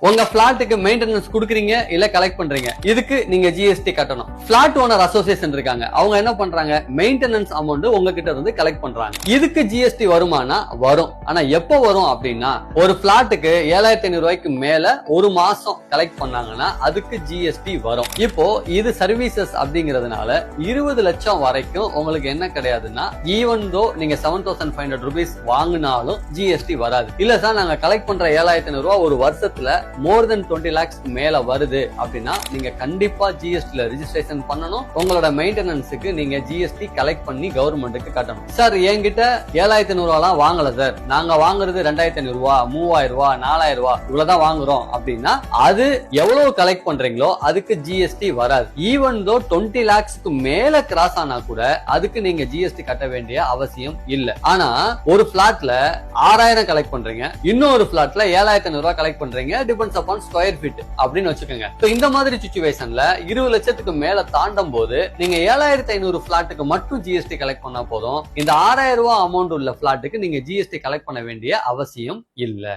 உங்க பிளாட்டுக்கு மெயின்டெனன்ஸ் குடுக்குறீங்க இல்ல கலெக்ட் பண்றீங்க, இதுக்கு நீங்க ஜிஎஸ்டி கட்டணும். பிளாட் ஓனர் அசோசியேஷன் இருக்காங்க, அவங்க என்ன பண்றாங்க, மெயின்டெனன்ஸ் அமௌண்ட் உங்ககிட்ட இருந்து கலெக்ட் பண்றாங்க. இதுக்கு ஜிஎஸ்டி வருமானா வரும். ஆனா எப்போ வரும் அப்படின்னா, ஒரு பிளாட்டுக்கு 7500 ரூபாய்க்கு மேல ஒரு மாசம் கலெக்ட் பண்ணாங்கன்னா அதுக்கு ஜிஎஸ்டி வரும். இப்போ இது சர்வீசஸ் அப்படிங்கறதுனால 20 லட்சம் வரைக்கும் உங்களுக்கு என்ன கிடையாதுன்னா, ஈவன் தோ நீங்க 7500 ரூபீஸ் வாங்கினாலும் ஜிஎஸ்டி வராது. இல்ல சார், நாங்க கலெக்ட் பண்ற 7500 ரூபாய் ஒரு வருஷத்துல மோர் தென் 20 lakhs மேல வருது அப்படின்னா நீங்க கண்டிப்பா ஜிஎஸ்டில ரெஜிஸ்ட்ரேஷன் பண்ணணும். உங்களோட மெயின்டெனன்ஸுக்கு நீங்க ஜிஎஸ்டி கலெக்ட் பண்ணி கவர்மெண்ட்டுக்கு கட்டணும். சார், என்கிட்ட 7500 ரூபாய் வாங்கல சார், நாங்க வாங்குறது 2500 ரூபாய், 3000 ரூபாய், 4000 ரூபாய் இவ்வளவுதான் வாங்குறோம் அப்படின்னா அது எவ்வளவு கலெக்ட் பண்றீங்களோ அதுக்கு ஜிஎஸ்டி வராது. ஈவன் தோ 20 lakhsக்கு மேல கிராஸ் ஆனா கூட அதுக்கு நீங்க ஜிஎஸ்டி கட்ட வேண்டிய அவசியம் இல்ல. ஆனா ஒரு பிளாட்ல 6000 கலெக்ட் பண்றீங்க, இன்னொரு பிளாட்ல 7500 ரூபாய் கலெக்ட் பண்றீங்க, டிபெண்ட்ஸ் அப்பான் ஸ்கொயர் ஃபீட் அப்படின்னு வச்சுக்கோங்க. இந்த மாதிரி சிச்சுவேஷன்ல 20 லட்சத்துக்கு மேல தாண்டும் போது நீங்க 7500 பிளாட்டுக்கு மட்டும் ஜிஎஸ்டி கலெக்ட் பண்ணா போதும். இந்த 6000 ரூபாய் அமௌண்ட் உள்ள பிளாட்டுக்கு நீங்க ஜிஎஸ்டி கலெக்ட் பண்ண வேண்டிய அவசியம் இல்ல.